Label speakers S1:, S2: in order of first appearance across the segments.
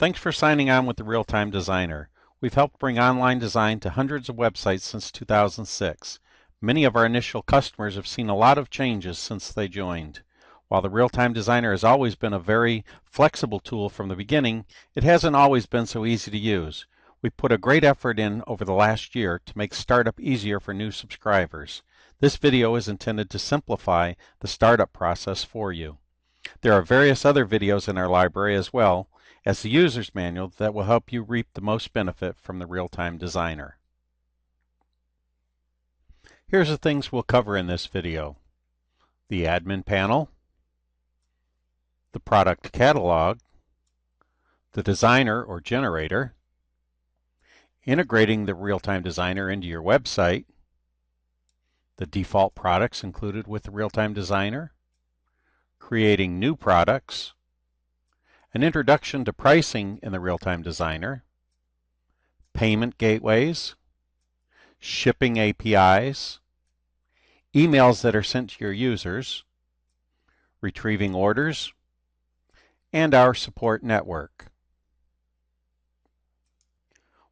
S1: Thanks for signing on with the Real-Time Designer. We've helped bring online design to hundreds of websites since 2006. Many of our initial customers have seen a lot of changes since they joined. While the Real-Time Designer has always been a very flexible tool from the beginning, it hasn't always been so easy to use. We've put a great effort in over the last year to make startup easier for new subscribers. This video is intended to simplify the startup process for you. There are various other videos in our library as well as the user's manual that will help you reap the most benefit from the Real-Time Designer. Here's the things we'll cover in this video: the admin panel, the product catalog, the designer or generator, integrating the Real-Time Designer into your website, the default products included with the Real-Time Designer, creating new products, an introduction to pricing in the Real-Time Designer, payment gateways, shipping APIs, emails that are sent to your users, retrieving orders, and our support network.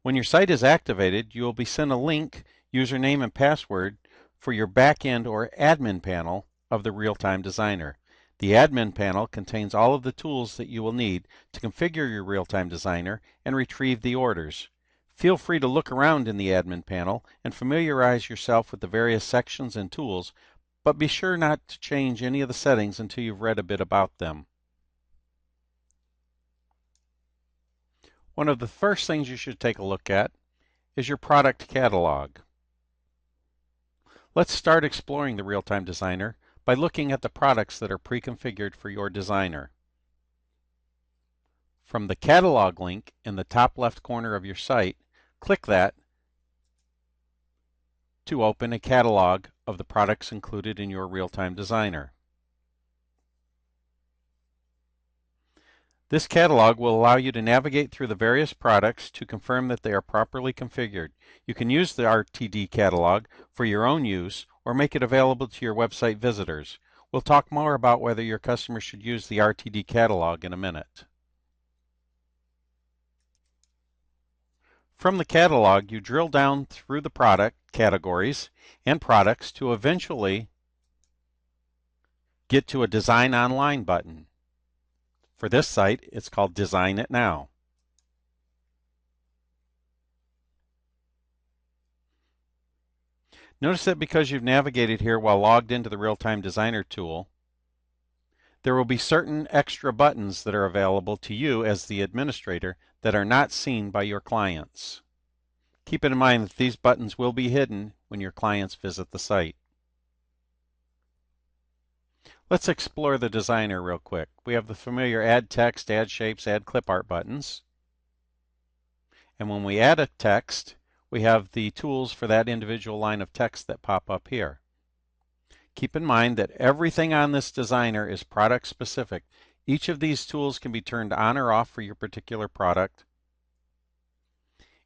S1: When your site is activated, you will be sent a link, username, and password for your backend or admin panel of the Real-Time Designer. The admin panel contains all of the tools that you will need to configure your Real-Time Designer and retrieve the orders. Feel free to look around in the admin panel and familiarize yourself with the various sections and tools, but be sure not to change any of the settings until you've read a bit about them. One of the first things you should take a look at is your product catalog. Let's start exploring the Real-Time Designer by looking at the products that are pre-configured for your designer. From the catalog link in the top left corner of your site, click that to open a catalog of the products included in your Real-Time Designer. This catalog will allow you to navigate through the various products to confirm that they are properly configured. You can use the RTD catalog for your own use or make it available to your website visitors. We'll talk more about whether your customers should use the RTD catalog in a minute. From the catalog, you drill down through the product categories and products to eventually get to a Design Online button. For this site, it's called Design It Now. Notice that because you've navigated here while logged into the Real-Time Designer tool, there will be certain extra buttons that are available to you as the administrator that are not seen by your clients. Keep in mind that these buttons will be hidden when your clients visit the site. Let's explore the designer real quick. We have the familiar Add Text, Add Shapes, Add Clip Art buttons. And when we add a text, we have the tools for that individual line of text that pop up here. Keep in mind that everything on this designer is product specific. Each of these tools can be turned on or off for your particular product.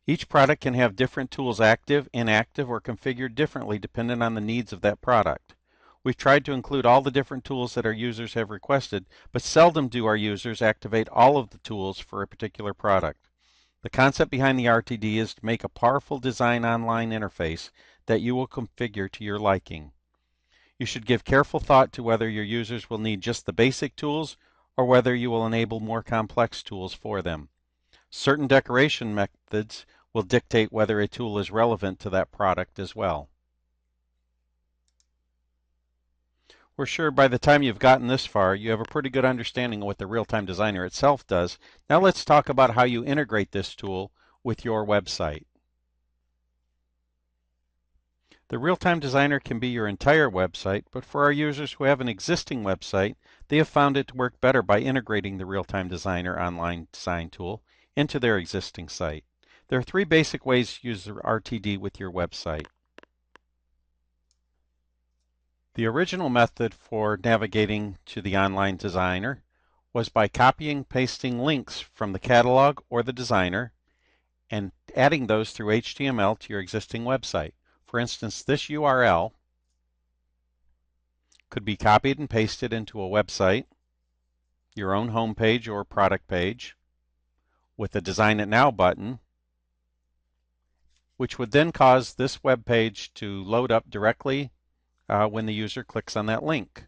S1: Each product can have different tools active, inactive, or configured differently depending on the needs of that product. We've tried to include all the different tools that our users have requested, but seldom do our users activate all of the tools for a particular product. The concept behind the RTD is to make a powerful design online interface that you will configure to your liking. You should give careful thought to whether your users will need just the basic tools or whether you will enable more complex tools for them. Certain decoration methods will dictate whether a tool is relevant to that product as well. We're sure by the time you've gotten this far, you have a pretty good understanding of what the Real-Time Designer itself does. Now let's talk about how you integrate this tool with your website. The Real-Time Designer can be your entire website, but for our users who have an existing website, they have found it to work better by integrating the Real-Time Designer online design tool into their existing site. There are three basic ways to use the RTD with your website. The original method for navigating to the online designer was by copying and pasting links from the catalog or the designer and adding those through HTML to your existing website. For instance, this URL could be copied and pasted into a website, your own home page or product page, with a Design It Now button, which would then cause this web page to load up directly when the user clicks on that link.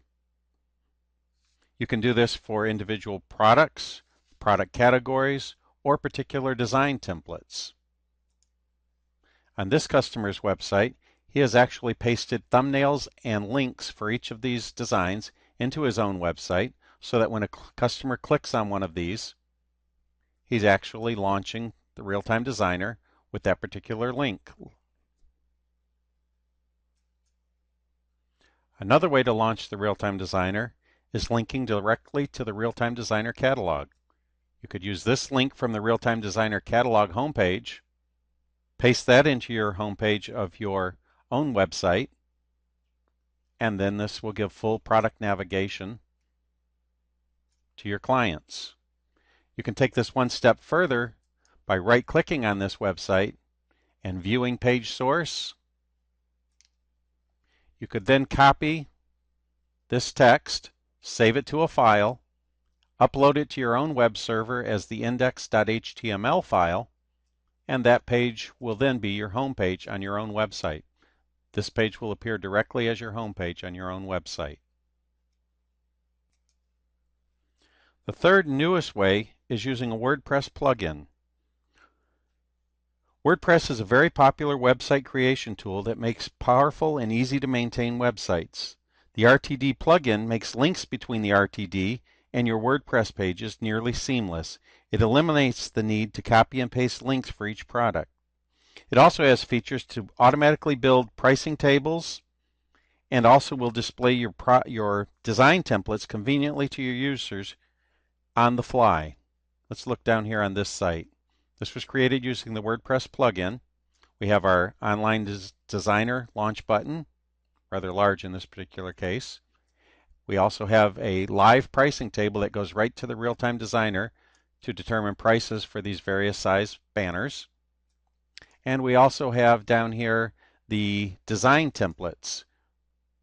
S1: You can do this for individual products, product categories, or particular design templates. On this customer's website, he has actually pasted thumbnails and links for each of these designs into his own website so that when a customer clicks on one of these, he's actually launching the Real-Time Designer with that particular link. Another way to launch the Real-Time Designer is linking directly to the Real-Time Designer catalog. You could use this link from the Real-Time Designer catalog homepage, paste that into your homepage of your own website, and then this will give full product navigation to your clients. You can take this one step further by right-clicking on this website and viewing page source. You could then copy this text, save it to a file, upload it to your own web server as the index.html file, and that page will then be your home page on your own website. This page will appear directly as your home page on your own website. The third newest way is using a WordPress plugin. WordPress is a very popular website creation tool that makes powerful and easy to maintain websites. The RTD plugin makes links between the RTD and your WordPress pages nearly seamless. It eliminates the need to copy and paste links for each product. It also has features to automatically build pricing tables and also will display your design templates conveniently to your users on the fly. Let's look down here on this site. This was created using the WordPress plugin. We have our online designer launch button, rather large in this particular case. We also have a live pricing table that goes right to the Real-Time Designer to determine prices for these various size banners. And we also have down here the design templates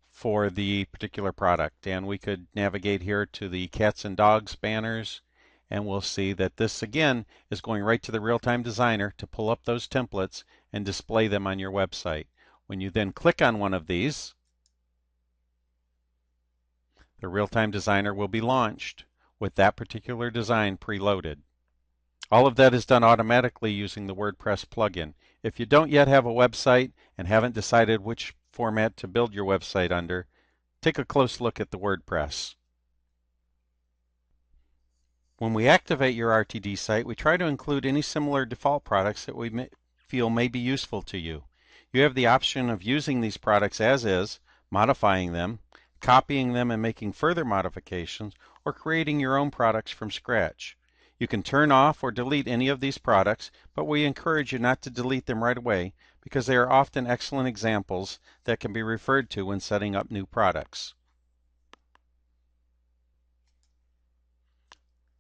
S1: for the particular product. And we could navigate here to the cats and dogs banners, and we'll see that this again is going right to the Real-Time Designer to pull up those templates and display them on your website. When you then click on one of these, the Real-Time Designer will be launched with that particular design preloaded. All of that is done automatically using the WordPress plugin. If you don't yet have a website and haven't decided which format to build your website under, take a close look at the WordPress. When we activate your RTD site, we try to include any similar default products that we feel may be useful to you. You have the option of using these products as is, modifying them, copying them and making further modifications, or creating your own products from scratch. You can turn off or delete any of these products, but we encourage you not to delete them right away because they are often excellent examples that can be referred to when setting up new products.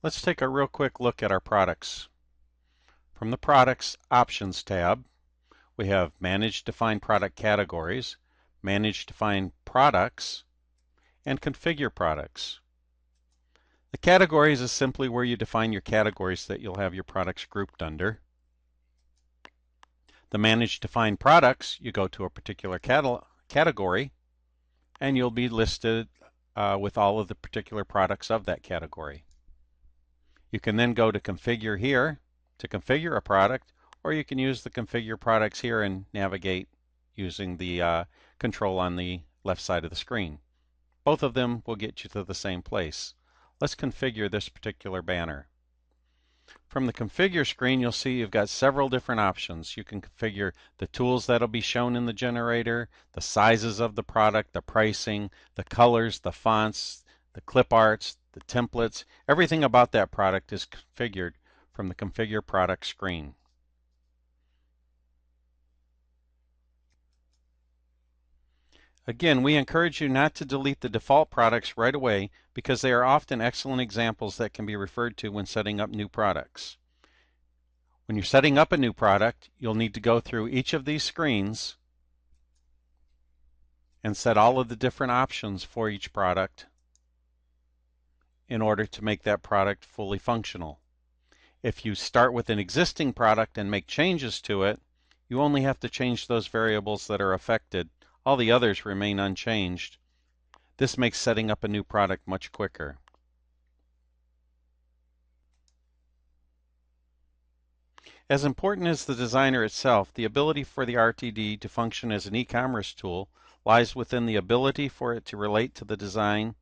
S1: Let's take a real quick look at our products. From the Products Options tab, we have Manage Define Product Categories, Manage Define Products, and Configure Products. The categories is simply where you define your categories that you'll have your products grouped under. The Manage Define Products, you go to a particular category, and you'll be listed with all of the particular products of that category. You can then go to Configure here to configure a product, or you can use the Configure Products here and navigate using the control on the left side of the screen. Both of them will get you to the same place. Let's configure this particular banner. From the Configure screen, you'll see you've got several different options. You can configure the tools that'll be shown in the generator, the sizes of the product, the pricing, the colors, the fonts, the clip arts, the templates. Everything about that product is configured from the Configure Product screen. Again, we encourage you not to delete the default products right away because they are often excellent examples that can be referred to when setting up new products. When you're setting up a new product, you'll need to go through each of these screens and set all of the different options for each product in order to make that product fully functional. If you start with an existing product and make changes to it, you only have to change those variables that are affected. All the others remain unchanged. This makes setting up a new product much quicker. As important as the designer itself, the ability for the RTD to function as an e-commerce tool lies within the ability for it to relate to the design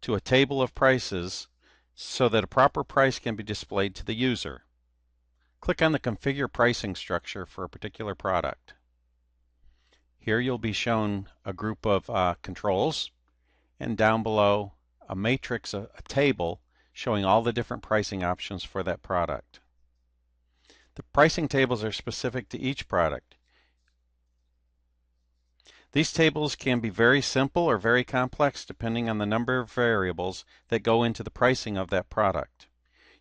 S1: to a table of prices so that a proper price can be displayed to the user. Click on the Configure Pricing Structure for a particular product. Here you'll be shown a group of controls, and down below a matrix, a table showing all the different pricing options for that product. The pricing tables are specific to each product. These tables can be very simple or very complex depending on the number of variables that go into the pricing of that product.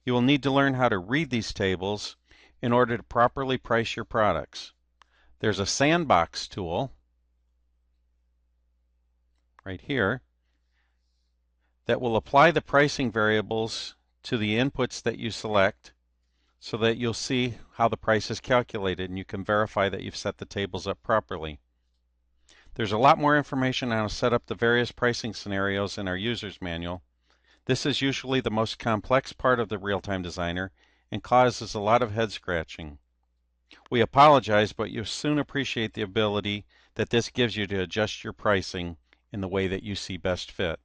S1: You will need to learn how to read these tables in order to properly price your products. There's a sandbox tool right here that will apply the pricing variables to the inputs that you select so that you'll see how the price is calculated and you can verify that you've set the tables up properly. There's a lot more information on how to set up the various pricing scenarios in our user's manual. This is usually the most complex part of the Real-Time Designer and causes a lot of head scratching. We apologize, but you'll soon appreciate the ability that this gives you to adjust your pricing in the way that you see best fit.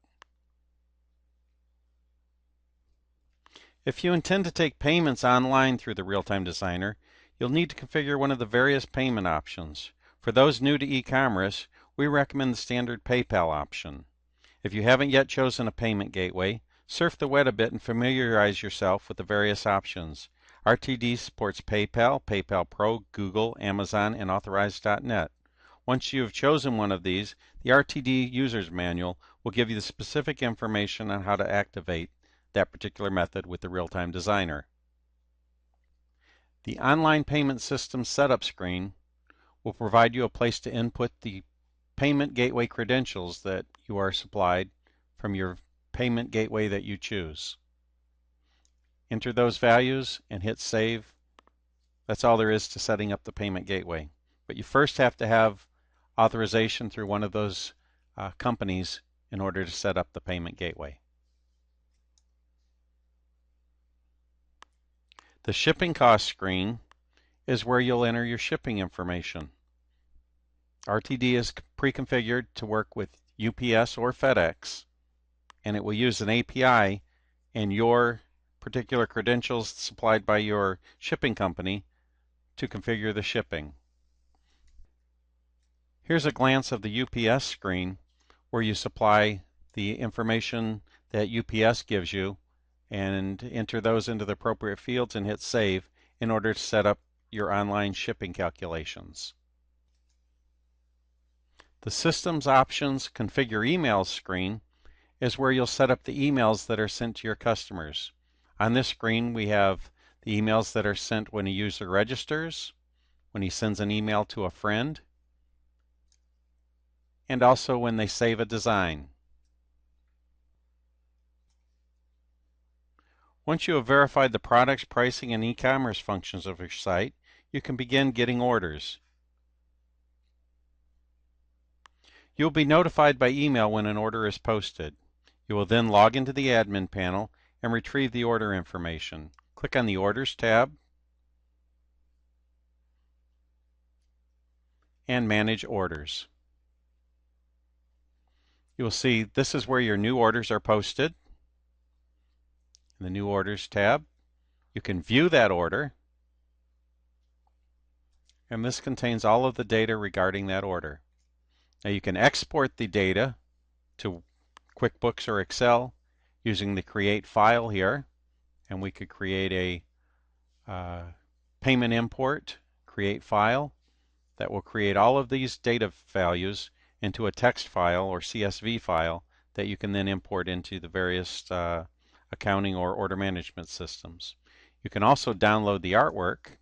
S1: If you intend to take payments online through the Real-Time Designer, you'll need to configure one of the various payment options. For those new to e-commerce, we recommend the standard PayPal option. If you haven't yet chosen a payment gateway, surf the web a bit and familiarize yourself with the various options. RTD supports PayPal, PayPal Pro, Google, Amazon, and Authorize.net. Once you have chosen one of these, the RTD User's Manual will give you the specific information on how to activate that particular method with the Real-Time Designer. The Online Payment System Setup screen will provide you a place to input the payment gateway credentials that you are supplied from your payment gateway that you choose. Enter those values and hit Save. That's all there is to setting up the payment gateway. But you first have to have authorization through one of those companies in order to set up the payment gateway. The shipping cost screen is where you'll enter your shipping information. RTD is pre-configured to work with UPS or FedEx, and it will use an API and your particular credentials supplied by your shipping company to configure the shipping. Here's a glance of the UPS screen where you supply the information that UPS gives you and enter those into the appropriate fields and hit Save in order to set up your online shipping calculations. The Systems Options Configure Emails screen is where you'll set up the emails that are sent to your customers. On this screen we have the emails that are sent when a user registers, when he sends an email to a friend, and also when they save a design. Once you have verified the products, pricing, and e-commerce functions of your site, you can begin getting orders. You'll be notified by email when an order is posted. You will then log into the admin panel and retrieve the order information. Click on the Orders tab and Manage Orders. You will see this is where your new orders are posted. In the New Orders tab, you can view that order, and this contains all of the data regarding that order. Now you can export the data to QuickBooks or Excel using the Create File here, and we could create a payment import, create file, that will create all of these data values into a text file or CSV file that you can then import into the various accounting or order management systems. You can also download the artwork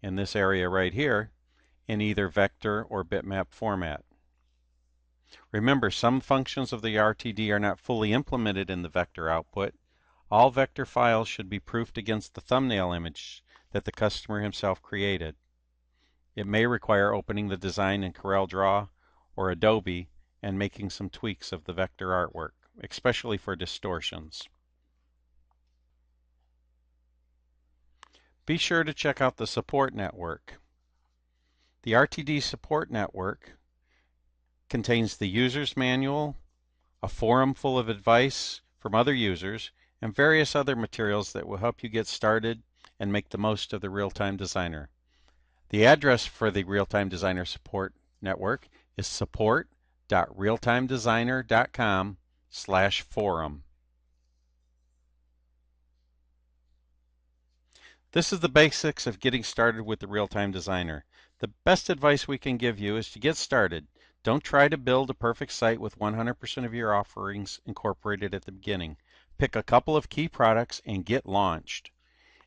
S1: in this area right here in either vector or bitmap format. Remember, some functions of the RTD are not fully implemented in the vector output, All vector files should be proofed against the thumbnail image that the customer himself created. It may require opening the design in CorelDRAW or Adobe and making some tweaks of the vector artwork, especially for distortions. Be sure to check out the support network. The RTD support network contains the user's manual, a forum full of advice from other users, and various other materials that will help you get started and make the most of the Real-Time Designer. The address for the Real-Time Designer support network is support.realtimedesigner.com/forum. This is the basics of getting started with the Real-Time Designer. The best advice we can give you is to get started. Don't try to build a perfect site with 100% of your offerings incorporated at the beginning. Pick a couple of key products and get launched.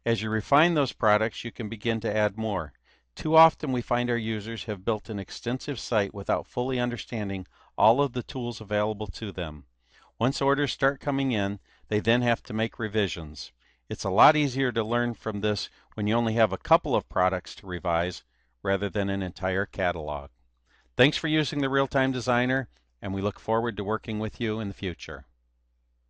S1: As you refine those products, you can begin to add more. Too often we find our users have built an extensive site without fully understanding all of the tools available to them. Once orders start coming in, they then have to make revisions. It's a lot easier to learn from this when you only have a couple of products to revise rather than an entire catalog. Thanks for using the Real-Time Designer, and we look forward to working with you in the future.